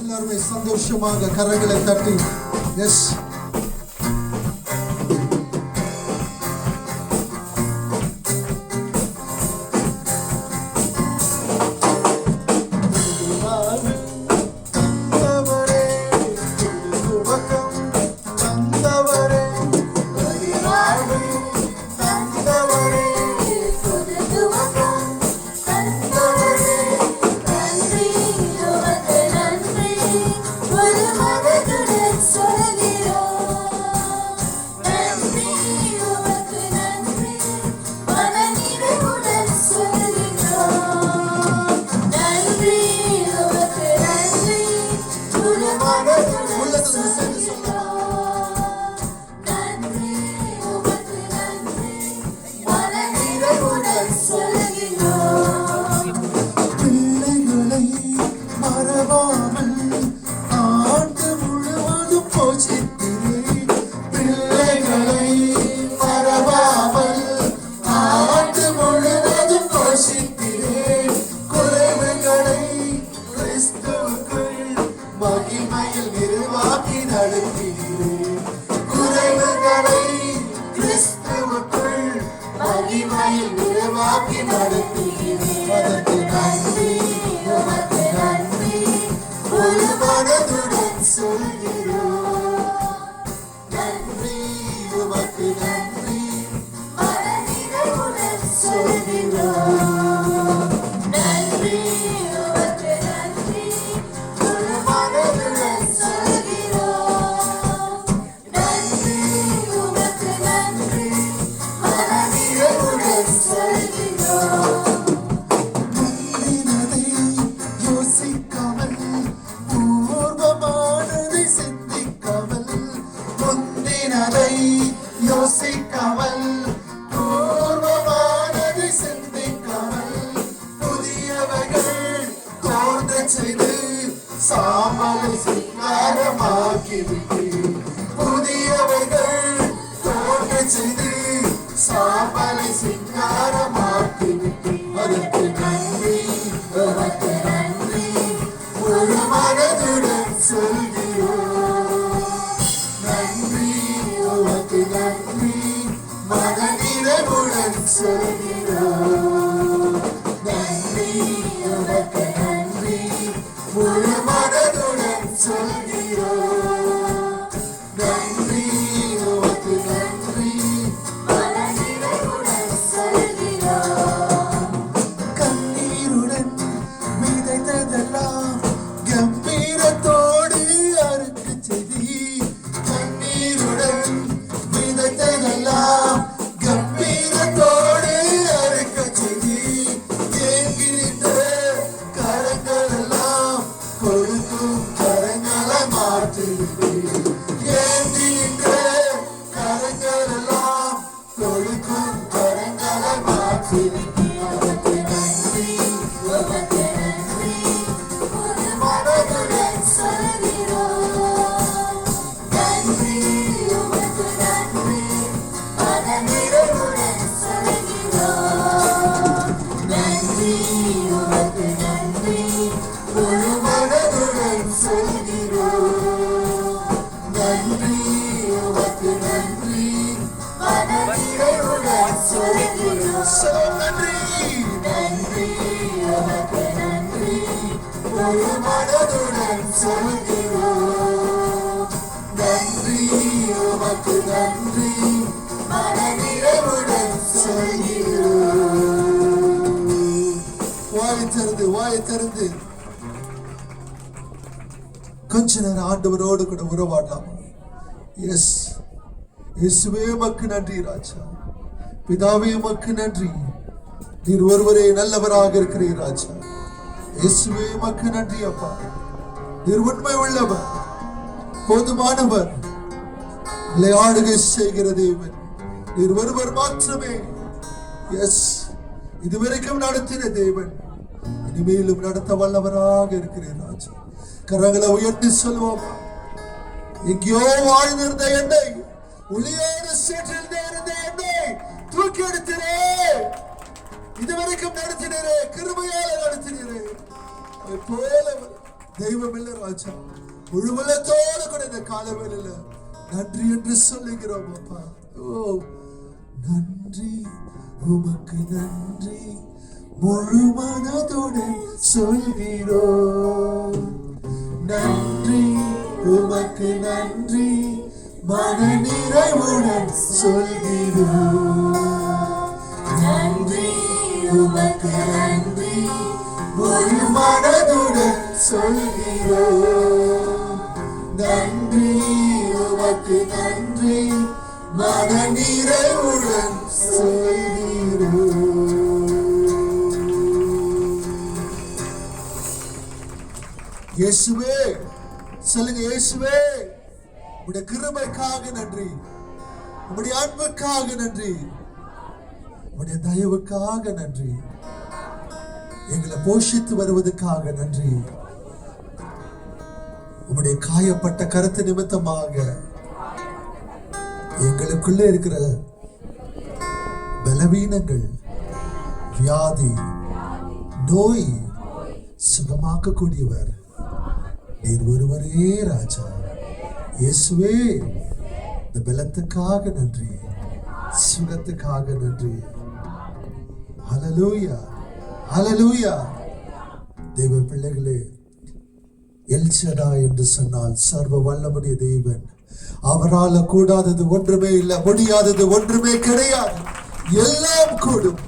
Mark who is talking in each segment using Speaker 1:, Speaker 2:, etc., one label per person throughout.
Speaker 1: எல்லாருமே சந்தோஷமாக கரங்களை தட்டி எஸ் கொஞ்ச நேரம் ஆண்டவரோடு கூட உறவாடலாம். எஸ் இயேசுவே உமக்கு நன்றி ராஜா. பிதாவே உமக்கு நன்றி. நீர் ஒருவரே நல்லவராக இருக்கிறீர் ராஜா. இயேசுவே உமக்கு நன்றி அப்பா. நீர் உண்மை உள்ளவர், போதுமானவர், விளையாடுகை செய்கிற தேவன் நீர் ஒருவர் மாற்றமே. எஸ் இதுவரைக்கும் நடத்தின தேவன் இனிமேலும் நடத்த வல்லவராக இருக்கிறேன் ராஜா. கரங்களை உயர்த்தி சொல்லுவோம். எங்கேயோ வாழ்ந்திருந்த என்னை, ஒளியோடு சேற்றில் இருந்த என்னை தூக்கி எடுத்திரே. இதுவரைக்கும் நடத்தினரே, கிருபையால நடத்தினரே. போல தெய்வம் இல்ல ராஜா. முழுவலத்தோடு கூட இந்த காலவேளையில நன்றி என்று சொல்லுகிறோம் அப்பா. ஓ நன்றி, உமக்கு நன்றி, முழு மனதுடன் சொல்கிறோம். நன்றி, உமக்கு நன்றி, மன நிறைவுடன் சொல்கிறோம். நன்றி, உமக்கு நன்றி, முழு மனதுடன் சொல்கிறோம். நன்றி, உமக்கு நன்றி, மன நிறைவுடன் சொல்கிறோம். இயேசுவே சொல்லுங்க, இயேசுவே உம்முடைய கிருபைக்காக நன்றி, உம்முடைய அன்புக்காக நன்றி, உம்முடைய தயவுக்காக நன்றி, எங்களை போஷித்து வருவதற்காக நன்றி. உம்முடைய காயப்பட்ட கருத்து நிமித்தமாக எங்களுக்குள்ளே இருக்கிற பலவீனங்கள், வியாதி, நோய் சுகமாக்கக்கூடியவர் நீர் ஒருவரே ராஜா. இயேசுவே இந்த பலத்துக்காக நன்றி, சுகத்துக்காக நன்றி. ஹல்லேலூயா, ஹல்லேலூயா. தேவ பிள்ளைகளே, எல்சடா என்று சொன்னால் சர்வ வல்லமுடைய தேவன். அவரால் கூடாதது ஒன்றுமே இல்லை, முடியாதது ஒன்றுமே கிடையாது. எல்லாம் கூடும்.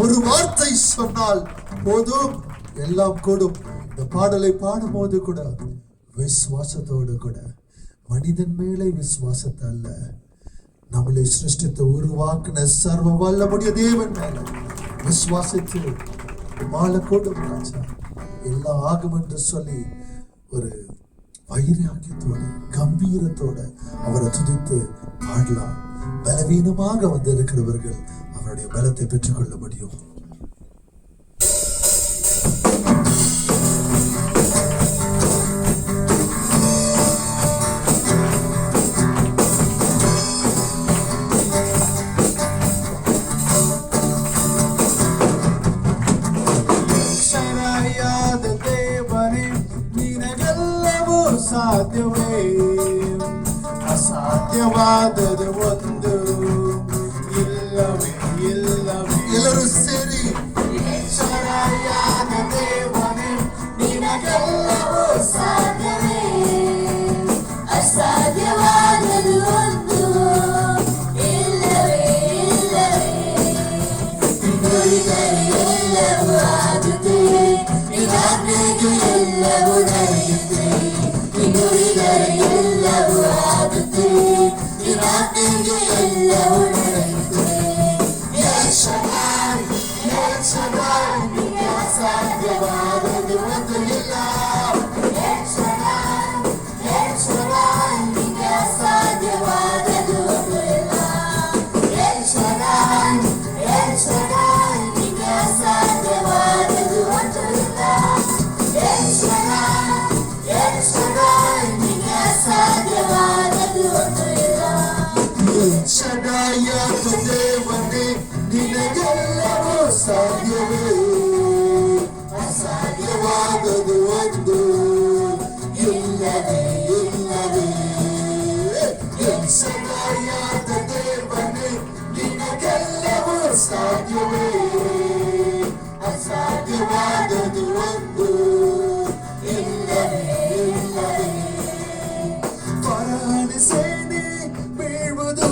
Speaker 1: ஒரு வார்த்தை சொன்னால் போதும், எல்லாம் கூடும். இந்த பாடலை பாடும் போது கூட விசுவாசத்தோடு கூட, மனிதன் மேலே விசுவாசத்தை அல்ல, நம்மளை சிருஷ்டித்து உருவாக்கின சர்வ வல்லமுடைய தேவன் மேல விசுவாசித்து வாழக்கூடும் ராஜா. எல்லாம் ஆகும் என்று சொல்லி ஒரு வைராக்கியத்தோட கம்பீரத்தோட அவரை துதித்து பாடலாம். பலவீனமாக வந்து இருக்கிறவர்கள் அவருடைய பலத்தை பெற்றுக்கொள்ள முடியும். ಅಸಾಧ್ಯವಾದದು ಒಂದು ಇಲ್ಲವೇ ಇಲ್ಲವೇ. ಎಲ್ಲರೂ ಸೇರಿ ಶರಣಾದ ದೇವನೇ, ನಿನಗೆಲ್ಲವೂ ಸಾಧ್ಯವೇ. ಅಸಾಧ್ಯವಾದದು ಒಂದು ಇಲ್ಲವೇ ಇಲ್ಲವೇ. ನುಡಿದರೆ ಎಲ್ಲವೂ ಆಗುತ್ತೆ, ನಿನ್ನಾಜ್ಞೆಗೆ ಎಲ್ಲವೂ ನಡೆಯುತ್ತೆ. ನುಡಿದರೆ ಎಲ್ಲವೂ ಆಗುತ್ತೆ, ನಿನ್ನಾಜ್ಞೆಗೆ ಎಲ್ಲವೂ ನಡೆಯುತ್ತೆ. ಎಲ್ ಶಡೈ, ಎಲ್ ಶಡೈ, ನಿನಗೆ ಅಸಾಧ್ಯವಾದದ್ದು ಒಂದು ಇಲ್ಲ. ಎಲ್ ಶಡೈ, ಎಲ್ ಶಡೈ, ನಿನಗೆ ಅಸಾಧ್ಯವಾದದ್ದು ಒಂದು ಇಲ್ಲ. ಎಲ್ ಶಡೈ, ಎಲ್ ಶಡೈ, ನಿನಗೆ ಅಸಾಧ್ಯವಾದದ್ದು ಒಂದು ಇಲ್ಲ. ಎಲ್ ಶಡೈ, ಎಲ್ ಶಡೈ, ನಿನಗೆ ಅಸಾಧ್ಯವಾದದ್ದು ಒಂದು ಇಲ್ಲ. ಎಲ್ ಶಡೈಯಾದ ದೇವನೇ, ನಿನಗೆಲ್ಲವೂ ಸಾಧ್ಯವೇ. ಅಸಾಧ್ಯವಾದದ್ದು ಒಂದು ಇಲ್ಲವೇ ಇಲ್ಲವೇ. ಎಲ್ ಶಡೈಯಾದ ದೇವನೇ, ನಿನಗೆಲ್ಲವೂ ಸಾಧ್ಯವೇ. ಅಸಾಧ್ಯವಾದದ್ದು ಒಂದು ಇಲ್ಲವೇ ಇಲ್ಲವೇ. ಫರೋಹನ ಸೇನೆ ಬೀಳುವುದು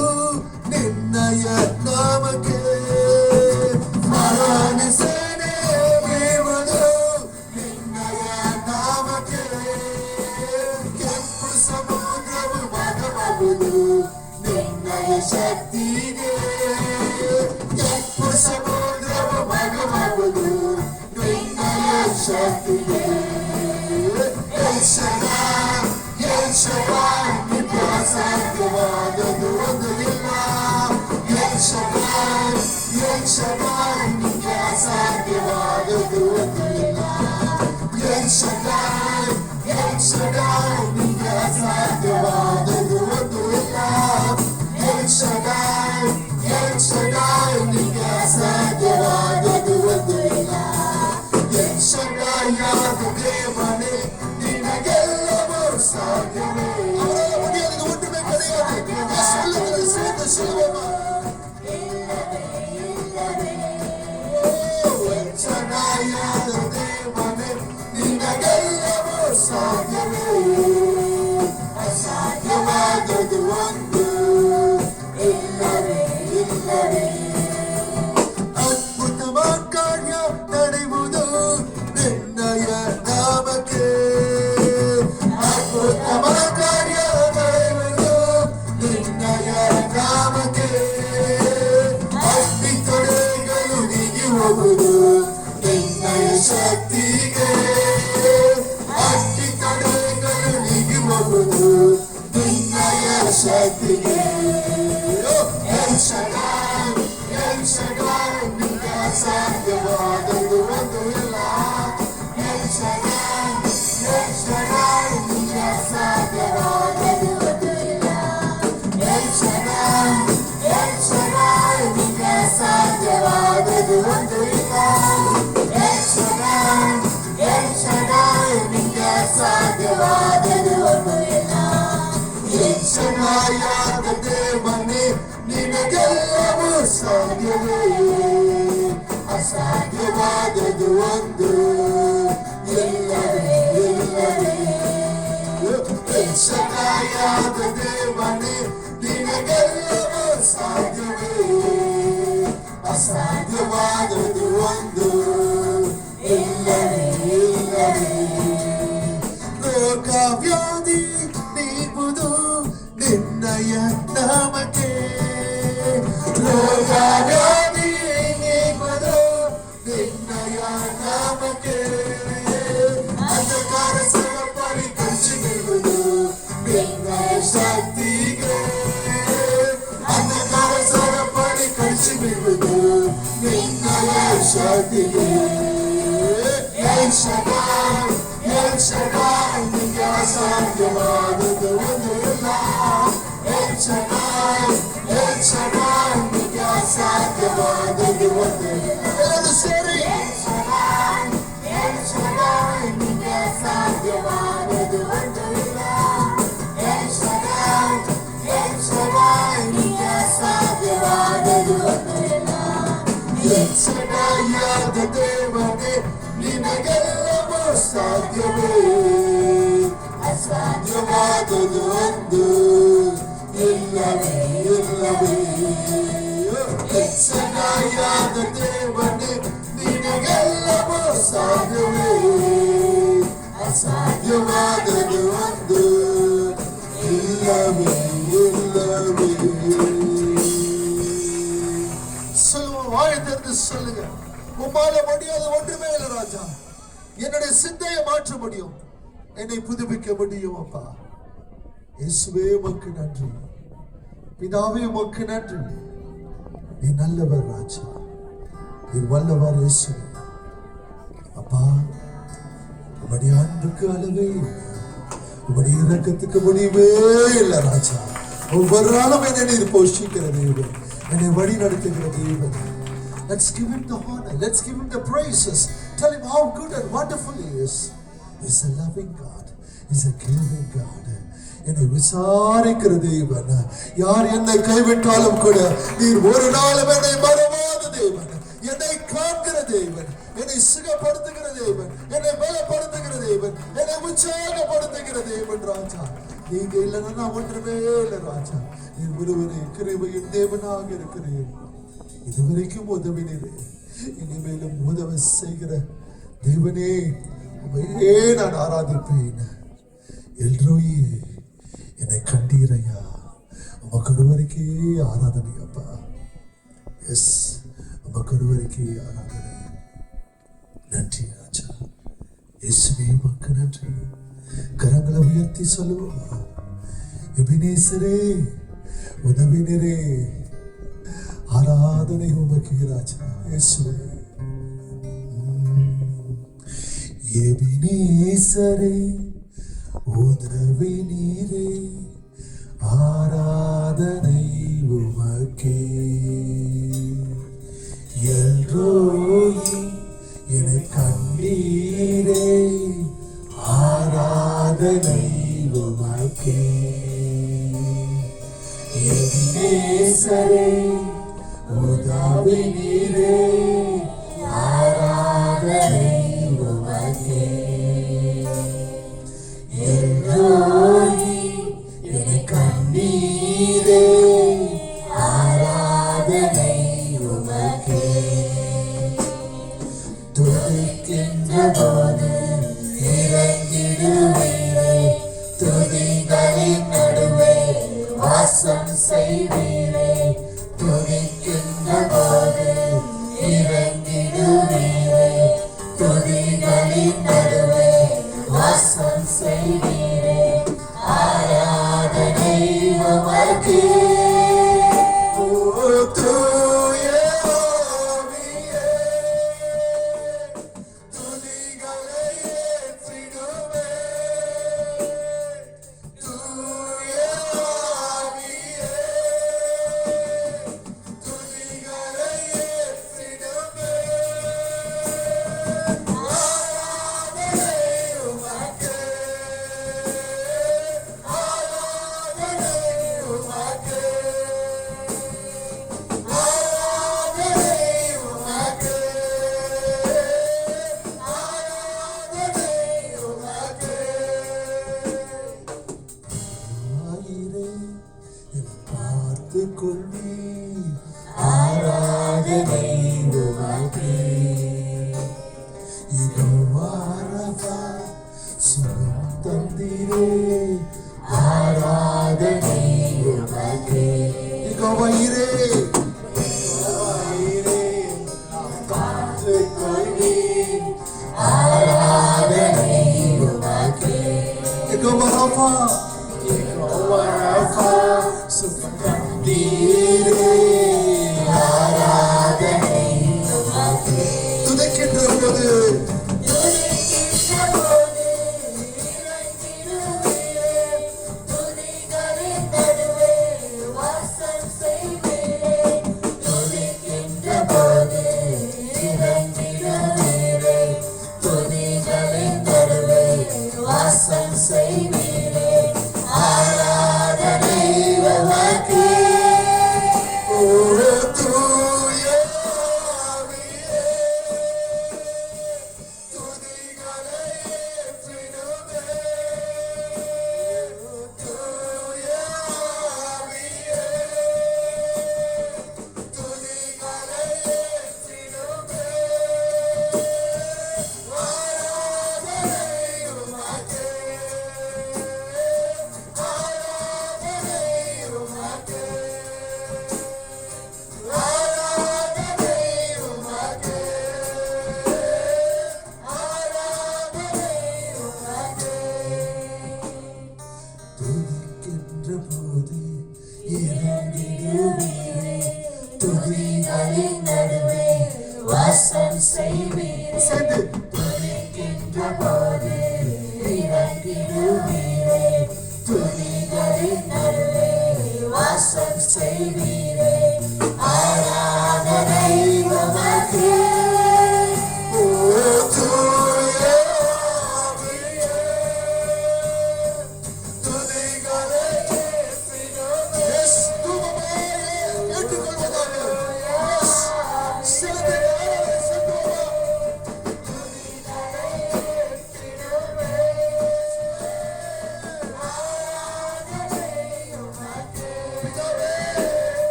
Speaker 1: ನಿನ್ನಯ ನಾಮಕ್ಕೆ. ಫರೋಹನ ಸೇನೆ ಬೀಳುವುದು ನಿನ್ನಯ ನಾಮಕ್ಕೆ. ಕೆಂಪು ಸಮುದ್ರವು ಭಾಗವಾಗುವುದು ನಿನ್ನಯ ಶಕ್ತಿಗೆ. ಕೆಂಪು ಸಮುದ್ರವು ಭಾಗವಾಗುವುದು ನಿನ್ನಯ ಶಕ್ತಿಗೆ. ಎಲ್ ಶಡೈ, ಎಲ್ ಶಡೈ, ನಿನಗೆ ಅಸಾಧ್ಯವಾದದ್ದು ಒಂದು ಇಲ್ಲ. ಎಲ್ ಶಡೈ, ಎಲ್ ಶಡೈ, ನಿನಗೆ ಅಸಾಧ್ಯವಾದದ್ದು ಒಂದು ಇಲ್ಲ. ಎಲ್ ಶಡೈ, ಎಲ್ ಶಡೈ, ನಿನಗೆ ಅಸಾಧ್ಯವಾದದ್ದು ಒಂದು ಇಲ್ಲ. ಎಲ್ ಶಡೈ, ಎಲ್ ಶಡೈ, ನಿನಗೆ ಅಸಾಧ್ಯವಾದದ್ದು ಒಂದು ಇಲ್ಲ. ಎಲ್ ಶಡೈಯಾದ அவரால் முடியாதது ஒன்றுமே கிடையாது. உள்ளத்தில் சேர்ந்து சொல்லுவோமா? தேவனே ನಿನಗೆಲ್ಲವೂ ಸಾಧ್ಯವೇ, ಅಸಾಧ್ಯವಾದದು ಒಂದು ಇಲ್ಲವೇ ಇಲ್ಲವೇ. ಅದ್ಭುತವಾದ ಕಾರ್ಯ ನಡೆಯುವುದು ನಿನ್ನಯ ನಾಮಕ್ಕೆ, ಅದ್ಭುತವಾದ ಕಾರ್ಯ ನಡೆಯುವುದು ನಿನ್ನಯ ನಾಮಕ್ಕೆ. ಅಗ್ನಿ ತೊರೆಗಳು ನೀಗಿ ಹೋಗುವುದು ನಿನ್ನಯ ಶಕ್ತಿಗೆ, ಅಗ್ನಿ ತೊರೆಗಳು ನೀಗಿ ಹೋಗುವುದು ನಿನ್ನಯ ಶಕ್ತಿಗೆ. ಎಲ್ ಶಡಾಯ್, ಎಲ್ ಶಡಾಯ್, ನಿನ್ನ ಸಾಧ್ಯವಾದದ್ದು ಒಂದು ಇಲ್ಲ. ಎಲ್ ಶಡಾಯ್, ಎಲ್ ಶಡಾಯ್, ನಿನ್ನ ಸಾಧ್ಯವಾದದ್ದು ಒಂದು ಇಲ್ಲ. ಎಲ್ ಶಡಾಯ್, ಎಲ್ ಶಡಾಯ್, ನಿನ್ನ ಸಾಧ್ಯವಾದದ್ದು ಒಂದು ಇಲ್ಲ. ಎಲ್ ಶಡಾಯ್, ಎಲ್ ಶಡಾಯ್, ನಿನ್ನ ಸಾಧ್ಯವಾದದ್ದು ಒಂದು ಇಲ್ಲ. ಎಲ್ ಶಡಾಯಾದ ದೇವನೇ ನಿನಗೆಲ್ಲವೂ ಸಾಧ್ಯವೇ, ಅಸಾಧ್ಯವಾದದು ಒಂದು ಇಲ್ಲವೇ ಇಲ್ಲವೇ. ಎಲ್ ಶಡಾಯಾದ ದೇವನೇ ನಿನಗೆಲ್ಲವೂ ಸಾಧ್ಯವೇ, ಅಸಾಧ್ಯವಾದದು ಒಂದು ಇಲ್ಲವೇ ಇಲ್ಲವೇ. ರೋಗವ್ಯಾಧಿ ನೀಗುವುದು ನಿನ್ನಯ ನಾಮಕ್ಕೆ, ರೋಗವ್ಯಾಧಿ ನೀಗುವುದು ನಿನ್ನಯ ನಾಮಕ್ಕೆ. ಅಂಧಕಾರ ಸರಪಳಿ ಕಳಿಸಿಬಿಡುವುದು ನಿನ್ನಯ ಶಕ್ತಿಗೆ, ಅಂಧಕಾರ ಸರಪಳಿ ಕಳಿಸಿಬಿಡುವುದು ನಿನ್ನಯ ಶಕ್ತಿಗೆ. ಎಲ್ ಶಡಾಯ್, ಎಲ್ ಶಡಾಯ್, ನಿನಗೆ ಅಸಾಧ್ಯವಾದದ್ದು ಒಂದು ಇಲ್ಲ. ಎಲ್ ಶಡಾಯ್, ಎಲ್ ಶಡಾಯ್, ನಿನಗೆ ಅಸಾಧ್ಯವಾದದ್ದು ಒಂದು ಇಲ್ಲ. ಎಲ್ಲರೂ ಸೇರಿ ಎಲ್ ಶಡಾಯ್, ಎಲ್ ಶಡಾಯ್, ನಿನಗೆ ಅಸಾಧ್ಯವಾದದ್ದು ಒಂದು ಇಲ್ಲ. ಎಲ್ ಶಡಾಯ್, ಎಲ್ ಶಡಾಯ್, ನಿನಗೆ ಅಸಾಧ್ಯವಾದದ್ದು ಒಂದು ಇಲ್ಲ. ಎಲ್ ಶಡಾಯಾದ ದೇವನೇ ನಿನಗೆಲ್ಲವೂ ಸಾಧ್ಯವೇ, ಅಸಾಧ್ಯವಾದದು ಒಂದು ಇಲ್ಲವೇ ಇಲ್ಲವೇ. ಎಲ್ ಶಡಾಯಾದ ದೇವನೇ ನಿನಗೆಲ್ಲವೂ ಸಾಧ್ಯವೇ, ಅಸಾಧ್ಯವಾದದು ಒಂದು ಇಲ್ಲವೇ ಇಲ್ಲವೇ. சொல்லுவோம், வாயை திறந்து சொல்லுங்க. உம்மால முடியாத ஒன்றுமே இல்லை ராஜா. என்னுடைய சிந்தையை மாற்ற முடியும், என்னை புதுப்பிக்க முடியும். அப்பா இயேசுவே உமக்கு நன்றி, பிதாவே உமக்கு நன்றி. நீ நல்லவர் ராஜா, நீ வல்லவர் இயேசுவே. அப்பா உம்முடைய அன்புக்கு அளவே இல்லை, உம்முடைய இரக்கத்துக்கு முடிவே இல்லை ராஜா. ஒவ்வொரு நாளும் என்னை நீர் போஷிக்கிற தேவன், என்னை வழி நடத்துகிற தேவன். Let's give him the honor, let's give him the praises. Tell him how good and wonderful he is. He's a loving God, he's a caring God. என்னை விசாரிக்கிற தேவன். யார் என்னை கைவிட்டாலும் கூட நீர் ஒரு நாளும் என்னை மறவாத தேவன், என்னை காண்கிற தேவன், என்னை சுகப்படுத்துகிற தேவன், என்னை பலப்படுத்துகிற தேவன், என்னை உற்சாகப்படுத்துகிற தேவன் ராஜா. நீங்க இல்லைன்னா நான் ஒன்றுமே இல்லை ராஜா. நீர் ஒருவரே கிருபையின் தேவனாக இருக்கிறீர். இதுவரைக்கும் உதவினீரே, இனிமேலும் உதவி செய்கிற தேவனே உம்மையே நான் ஆராதிப்பேன். எல்ரோயே என்னை கண்டீரையா, உமக்கு ஒருவருக்கே ஆராதனை அப்பா. எஸ், உமக்கு ஒருவருக்கே ஆராதனை. நன்றி ராஜா, இயேசுவே உமக்கு நன்றி. கரங்களை உயர்த்தி சொல்லுவோம், எபினேசரே உதவினரே, ஆராதனை உமக்கு ராஜா. இயேசுவே எபினேசரே உதவினரே, ஆராதனை உமக்கே. எல்ரோயி என்னை கண்டீரே, ஆராதனை உமக்கே. நேசரே உதவி நீரே ஆராதனை உமக்கே எல்லோரி என கண்ணீரே ஆராதனை உமக்கே துதிக்கின்ற போது இறங்கிடுவீரே துதிகளின் நடுவே வாசம் செய்வீரே துதிக்கின்ற போது இறங்கிடுவீரே துதிகளின் நடுவே வாசம் செய்வீரே ஆராதனை உமக்கே தூய ஆவியே துதிகளை ஏற்றிடுவே தூய ஆவியே துதிகளை ஏற்றிடுவே ஆராதனை உமக்கே ஆராதனை உமக்கே ஆராதனை உமக்கே ஆராதனை உமக்கே ஆயிரே என்னை பார்த்து கொள்வீர் ஆராதனை உமக்கே இதோ வாரவா சுகம் தந்தீரே ஆராதனை உமக்கே யெகோவாயிரே பார்த்து கொள்வீர் ஆராதனை உமக்கே யெகோவா ராஃபா சுகம் தந்தீரே ஆராதனை உமக்கே துதிக்கின்ற போது வாசம் செய்வீரே ஆராதனை உமக்கே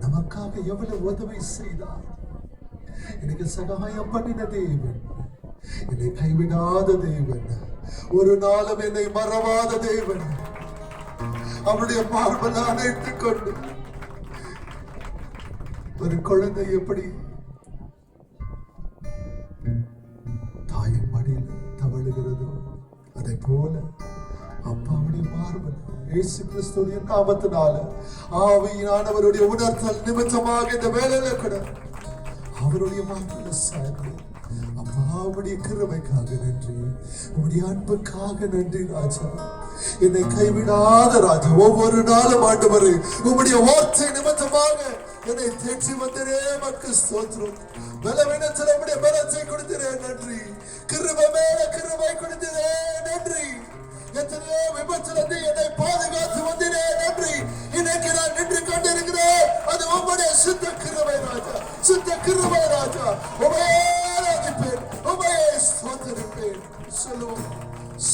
Speaker 1: நமக்காக எவ்வளவு உதவி செய்தார். எனக்கு சகாயம் பண்ணின தேவன், என்னை கைவிடாத தேவன், ஒரு நாளும் என்னை மறவாத தேவன், அவருடைய மார்பை அணைத்துக் கொண்டு ஒரு குழந்தை எப்படி தாயின் மடியில் தவழுகிறதோ அதை போல அப்பாவுடைய மார்பு இயேசு கிறிஸ்துவின் நாமத்தினால ஆவியானவருடைய உணர்த்தல் நிமித்தமாக இந்த வேலையில கூட அவருடைய மார்பில் சார்ந்து அப்பா உடைய கிருபைக்காக நன்றி, உடைய அன்புக்காக நன்றி ராஜா. என்னை கைவிடாத ராஜா, ஒவ்வொரு நாளும் ஆண்டவரே உம்முடைய வார்த்தை நிமித்தமாக என்னை தேற்றி வந்தரே மக்கு ஸ்தோத்திரம். பலவீனத்தில் உம்முடைய பலத்தை கொடுத்தரே நன்றி, கிருபை மேல கிருபை கொடுத்தரே நன்றி. எத்தனையோ விபத்திலிருந்து என்னை பாதுகாத்து வந்தீரே நன்றி. இன்னைக்கு நான் நின்று கொண்டிருக்கிறேன், அது உம்முடைய சுத்த கிருபை ராஜா, சுத்த கிருபை ராஜா. உம்மையே ஆராதிப்பேன், உம்மையே ஸ்தோத்திரிப்பேன். சொல்லுவோம்,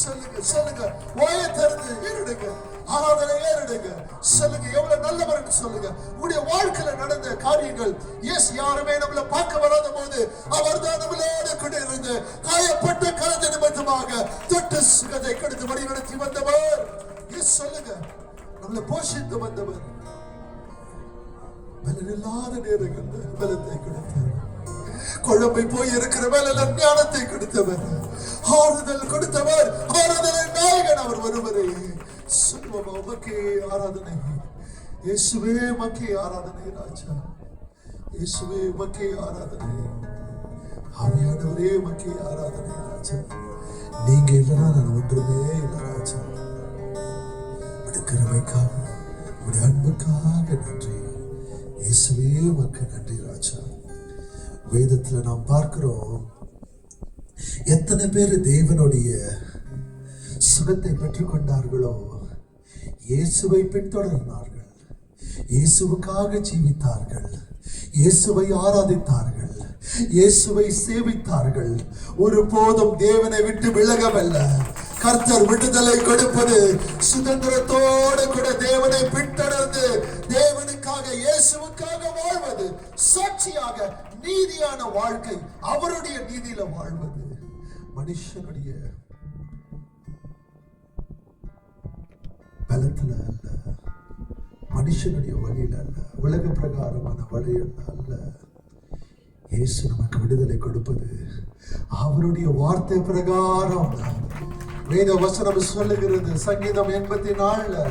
Speaker 1: சொல்லுங்க சொல்லுங்க, வாயை திறந்து ஏறிடுங்க, ஆராதனை ஏறிடுங்க. சொல்லுங்க எவ்வளவு நல்லவர் சொல்லுங்க. உங்களுடைய வாழ்க்கையில நடந்த காரியங்கள், எஸ் யாருமே நம்மள பார்க்க வராத போது அவர் தான் நம்மளோட கூட இருந்து காயப்பட்ட கலந்த நிமித்தமாக தொட்டு சுகத்தை கொடுத்து வழிநடத்தி வந்தவர். எஸ் சொல்லுங்க, நம்மளை போஷித்து வந்தவர். பலனில்லாத நேரங்கள் பலத்தை கொடுத்தவர், குழம்பை போய் இருக்கிற மேல ஞானத்தை கொடுத்தவர், ஆறுதல் கொடுத்தவர், ஆறுதலை நாயகன் அவர் ஒருவரே. சொல்லுவோம், உமக்கே ஆராதனை இயேசுவே, உமக்கே ஆராதனை ராஜா, இயேசுவே உமக்கே ஆராதனை, ஆவியானவரே உமக்கே ஆராதனை ராஜா. நீங்க இல்லைன்னா நான் ஒன்றுமே இல்லை ராஜா. உடைய கிருபைக்காக, உடைய அன்புக்காக நன்றி இயேசுவே, உமக்கு நன்றி ராஜா. வேதத்துல நாம் பார்க்கிறோம், எத்தனை பேர் தேவனுடைய சுகத்தை பெற்றுக் கொண்டார்களோ இயேசுவை பின்தொடர்ந்தார்கள், இயேசுவுக்காக ஜீவித்தார்கள், இயேசுவை ஆராதித்தார்கள், இயேசுவை சேவித்தார்கள். ஒரு போதும் தேவனை விட்டு விலகவல்ல. கர்த்தர் விடுதலை கொடுப்பது, சுதந்திரத்தோடு கூட தேவனை பின்தொடர்ந்து தேவனுக்காக இயேசுவுக்காக வாழ்வது, சாட்சியாக நீதியான வாழ்க்கை, அவருடைய நீதியில வாழ்வது, மனுஷனுடைய பலத்துல அல்ல, மனுஷனுடைய வழியில அல்ல, உலக பிரகாரமான வழியில் அல்ல. இயேசு நமக்கு விடுதலை கொடுப்பது அவருடைய வார்த்தை பிரகாரம். வேத வசனம் சொல்லுகிறது, சங்கீதம் 84,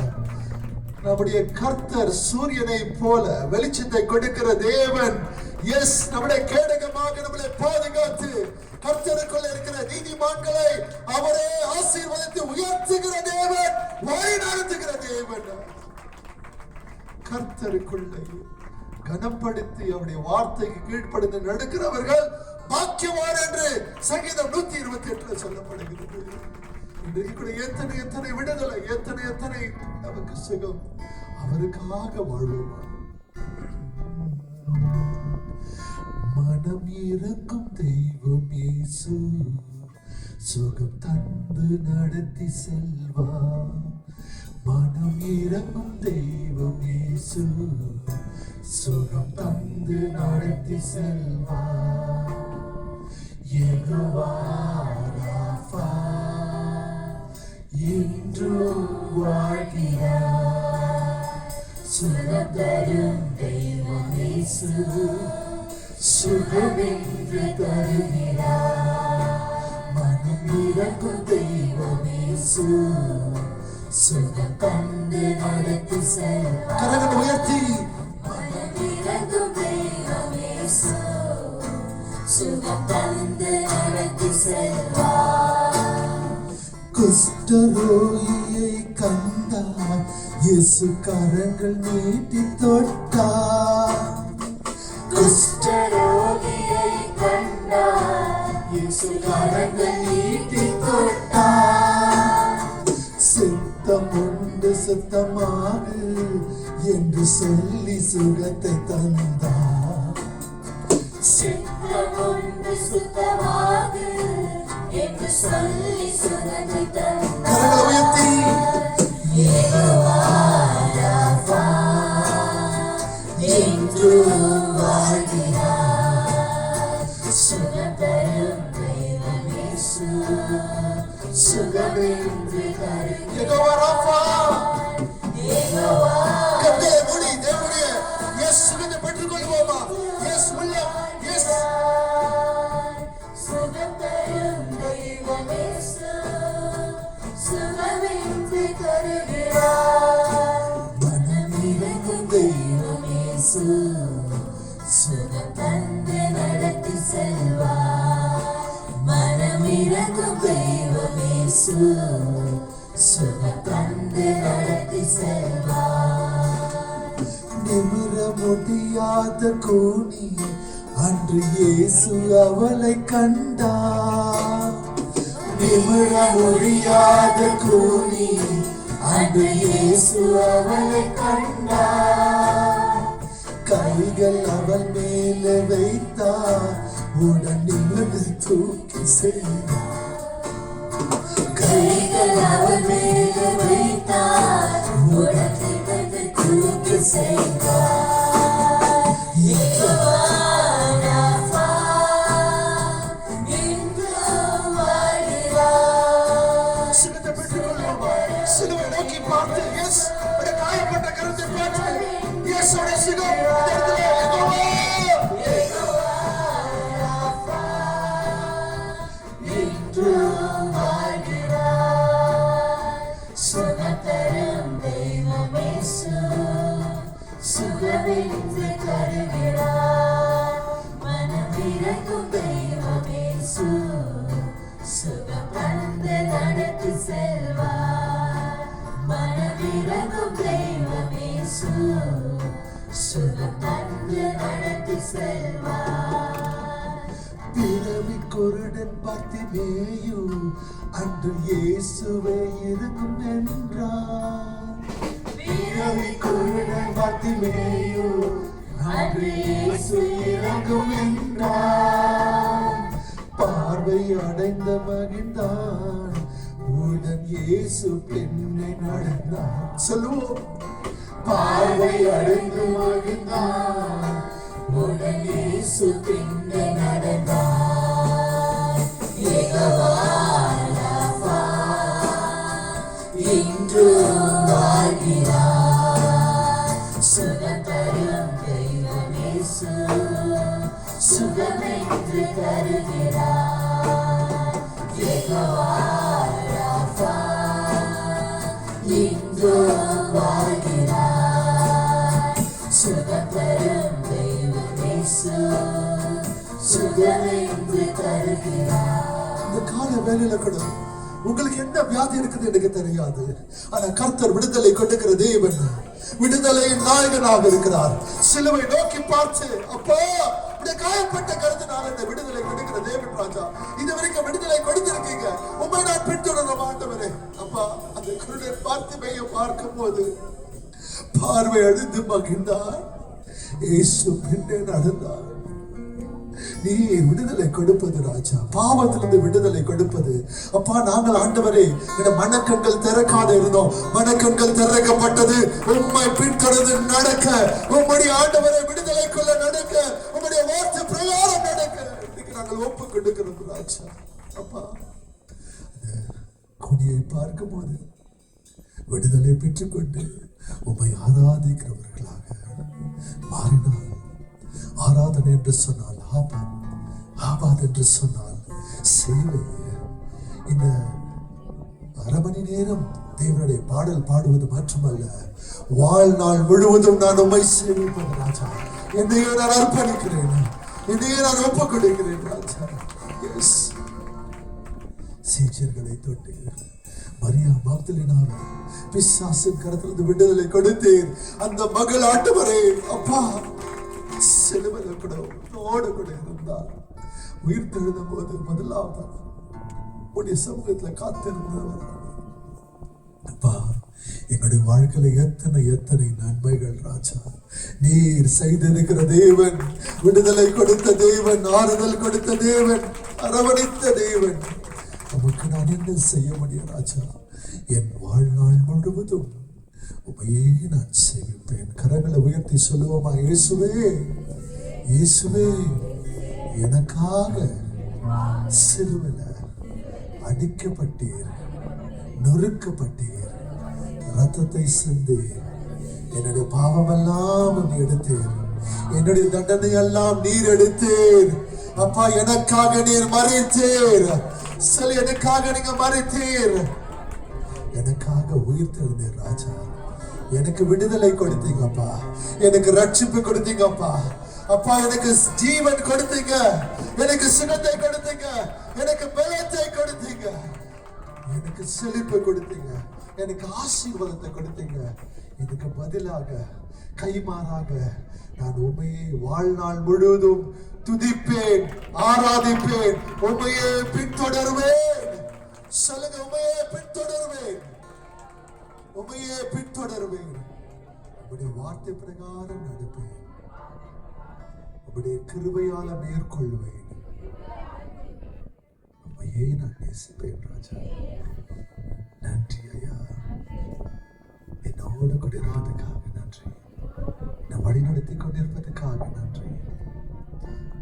Speaker 1: நம்முடைய கர்த்தர் சூரியனை போல வெளிச்சத்தை கொடுக்கிற தேவன். எஸ், நம்முடைய கேடகமாக நம்மளை பாதுகாத்து கர்த்தருக்குள்ள இருக்கிற நீதிமான்களை அவரே ஆசீர்வதித்து உயர்த்துகிற தேவன், வழி நடத்துகிற தேவன். கர்த்தருக்குள்ளே கனப்படுத்தி அவருடைய வார்த்தைக்கு கீழ்ப்படிந்து நடக்கிறவர்கள் பாக்கியவான் என்று சங்கீதம் 128 சொல்லப்படுகிறது. இன்றைக்கு கூட எத்தனை எத்தனை விடுதலை, எத்தனை எத்தனை நமக்கு சுகம், அவருக்காக வாழ்வோமா? மனம் இறக்கும் தெய்வம் இயேசு, சுகம் தந்து நடத்தி செல்வா. மனம் இறக்கும் தெய்வம் இயேசு, சுகம் தந்து நடத்தி செல்வா. யெகோவா ராஃபா, இன்றும் வாழ்கிறார். சுகம் தரும் தெய்வம் இயேசு, சுகமென்று தருகிறார். மனம் இறக்கும் தெய்வம் இயேசு, சுகம் தந்து நடத்தி செல்வார். கரங்களை உயர்த்தி, மனம் இறக்கும் தெய்வம் இயேசு, சுகம் தந்து நடத்தி செல்வார். குஷ்டரோகியை கண்டார், இயேசு கரங்கள் நீட்டி தொட்டார். குஷ்டரோகியை கண்டார், இயேசு கரங்கள் நீட்டி தொட்டார். சித்தம் உண்டு சுத்தமாகு என்று சொல்லி சுகத்தை தந்தார். சித்தம் உண்டு சுத்தமாகு என்று சொல்லி சுகத்தை தந்தார். கரங்களை உயர்த்தி, யெகோவா ராஃபா, என்றும் வாழ்கிறார். சுகம் தரும் தெய்வம் இயேசு, சுகமென்று தருகிறார். யெகோவா ராஃபா, யெகோவா கர்த்தரை மூடி தேவனுடைய இயேசு சுகத்தை பெற்றுக்கொள்வோமா? இயேசு உள்ளம், இயேசு சுகம் தரும் தெய்வம் இயேசு, சுகமென்று தருகிறார். மனமிரங்கும் தெய்வம் இயேசு, சுகம் தந்து நடத்தி செல்வார். மனமிரங்கும் தெய்வம் இயேசு, சுகம் தந்து நடத்தி செல்வார். நிமிர முடியாத கூனி அன்று இயேசு அவளை கண்டார். நிமிர முடியாத கூனி அன்று இயேசு அவளை கண்டார். கைகள் அவள் மேலே வைத்தார், உடன் நிமிர்ந்து தூக்கி செய்தார். கைகள் அவள் மேலே வைத்தார், உடன் நிமிர்ந்து தூக்கி செய்தார். யெகோவா ராஃபா, என்றும் வாழ்கிறார். சுகத்தை பெற்றுக்கொள்வோமா? சிலுவை நோக்கி பார்த்து, எஸ் காயப்பட்ட கருத்தை பார்த்து, இயேசுவோட சுகம் இந்த இடத்துல. யெகோவா ராஃபா, என்றும் வாழ்கிறார். சுகம் தரும் தெய்வம் இயேசு, சுகமென்று தருகிறார். மனமிரங்கும் தெய்வம் இயேசு, சுகம் தந்து நடத்தி செல்வார். மனமிரங்கும் தெய்வம் இயேசு, சுகம் தந்து நடத்தி செல்வார். பிறவி குருடன் பார்த்திமேயு அன்று இயேசுவே இருக்கும் என்றார். பிறவி குருடன் பார்த்திமேயு அன்று இயேசு இருக்கும் என்றார். பார்வை அடைந்த மகிழ்ந்தான், உடன் இயேசு பெண்ணை நடந்தார். சொல்லுவோம். பார்வை அடைந்து மகிழ்ந்தான், உடன் இயேசு பெண்ணை நடந்தார். யெகோவா ராஃபா, என்றும் வாழ்கிறார். சுகம் தரும் தெய்வம் இயேசு, சுகமென்று தருகிறார். யெகோவா ராஃபா, என்றும் வாழ்கிறார். சுகம் தரும் தெய்வம் இயேசு, சுகமென்று தருகிறார். இந்த கால வேளையில கூட உங்களுக்கு என்ன வியாதி இருக்குது எனக்கு தெரியாது. ஆனா கர்த்தர் விடுதலை கொடுக்கிற தேவன், விடுதலையின் நாயகனாக இருக்கிறார். சிலுவை நோக்கி பார்த்து, அப்பா காயப்பட்ட கருத்தினால் இந்த விடுதலை கொடுக்கிற தேவன் ராஜா, இதுவரைக்கும் விடுதலை கொடுத்திருக்கீங்க, உண்மை நான் பின்தொடர மாட்டவரே. அப்பா அந்த குருடன் பார்த்திமேயை பார்க்கும் போது பார்வை அழிந்து மகிழ்ந்தார். இயேசு பின்னே நடந்தார். நீ விடுதலை கொடுப்பது ராஜா, பாவத்திலிருந்து விடுதலை கொடுப்பது. அப்பா நாங்கள் ஆண்டவரே மனக்கண்கள் திறக்காத இருந்தோம், மனக்கண்கள் திறக்கப்பட்டது. உம்மை பின்தொடர்ந்து நடக்க, உம்முடைய ஆண்டவரை விடுதலைக்குள்ள நடக்க, உம்முடைய வார்த்தை பிரகாரம் நடக்க இன்னைக்கு நாங்கள் ஒப்பு கொடுக்கிறோம் ராஜா. அப்பா குனியை பார்க்கும் போது விடுதலை பெற்றுக்கொண்டு உம்மை ஆராதிக்கிறவர்களாக மாறினார். ஆராதனை என்று சொன்னால் ஆபாத் என்று சொன்னால் சேவை. இந்த அரை மணி நேரம் தேவனுடைய பாடல் பாடுவது மட்டுமல்ல, வாழ்நாள் முழுவதும் நான் உம்மை சேவிப்பது ராஜா. என்னையே நான் அர்ப்பணிக்கிறேன், என்னையே நான் ஒப்புக் கொடுக்கிறேன் ராஜா. எஸ், சீச்சர்களை தொட்டு மரியா மக்தலேனாவை பிசாசின் கரத்திலிருந்து விடுதலை கொடுத்தேன். அந்த மகள் ஆண்டவரே அப்பா சிலுவையில் கூட உன்னோடு கூட இருந்தார். உயிர் தெழுதும் போது முதலாவது உடைய சமூகத்துல காத்திருந்தவர். அப்பா என்னுடைய வாழ்க்கையில எத்தனை எத்தனை நன்மைகள் ராஜா. நீர் செய்திருக்கிற தேவன், விடுதலை கொடுத்த தேவன், ஆறுதல் கொடுத்த தேவன், அரவணைத்த தேவன். நமக்கு நான் என்ன செய்ய முடியும் ராஜா? என் வாழ்நாள் முழுவதும் உமையே நான் சேவிப்பேன். கரங்களை உயர்த்தி சொல்லுவோமா? இயேசுவே, இயேசுவே, எனக்காக சிலுவையில் அடிக்கப்பட்டீர், நொறுக்கப்பட்டீர், ரத்தத்தை சிந்தி என்னுடைய பாவமெல்லாம் நீ எடுத்தீர், என்னுடைய தண்டனை எல்லாம் நீர் எடுத்தீர். அப்பா, எனக்காக நீர் மரித்தீர். எனக்காக நீங்க மரித்தீர், எனக்காக உயிர் தெழுந்தீர் ராஜா. எனக்கு விடுதலை கொடுத்தீங்கப்பா, எனக்கு ரட்சிப்பு கொடுத்தீங்கப்பா. அப்பா, எனக்கு ஜீவன் கொடுத்தீங்க, எனக்கு சுகத்தை கொடுத்தீங்க, எனக்கு பலத்தை கொடுத்தீங்க, எனக்கு செழிப்பை கொடுத்தீங்க, எனக்கு ஆசீர்வாதத்தை கொடுத்தீங்க. இதுக்கு பதிலாக கைமாறாக நான் உண்மையை வாழ்நாள் முழுவதும் துதிப்பேன், ஆராதிப்பேன், உண்மையை பின்தொடருவேன். சொல்லுங்க, உண்மையை பின்தொடருவேன், உண்மையை பின்தொடருவேன். உங்களுடைய வார்த்தை பிரகாரம் நடப்பேன், உங்களுடைய கிருபையால மேற்கொள்வேன். உண்மையை நான் நேசிப்பேன் ராஜா. நன்றி ஐயா, என்னோடு கூட இருப்பதற்காக நன்றி, என்னை வழி நடத்தி கொண்டிருப்பதற்காக நன்றி.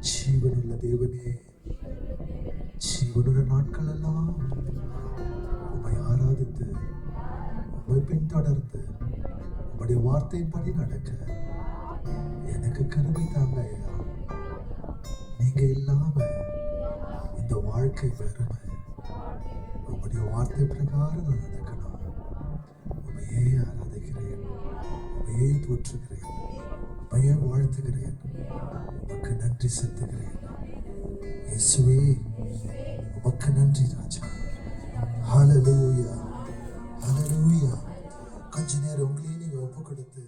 Speaker 1: ஜீவனுள்ள தேவனே, ஜீவனுள்ள நாட்கள் எல்லாம் உம்மை ஆராதித்து, உம்மை பின்தொடர்ந்து, உம்முடைய வார்த்தையின்படி நடக்க எனக்கு கருணை தாங்க ஐயா. நீங்க இல்லாம இந்த வாழ்க்கை வெறுமை. உம்முடைய வார்த்தை பிரகாரம் நான் நடக்கணும். உம்மையே ஆராதிக்கிறேன், உம்மையே போற்றுகிறேன், உம்மையே வாழ்த்துகிறேன், உமக்கு நன்றி செலுத்துகிறேன். இயேசுவே, உமக்கு நன்றி ராஜா. ஹல்லேலூயா, ஹல்லேலூயா. கொஞ்ச நேரம் உங்களையே நீங்க ஒப்பு கொடுத்து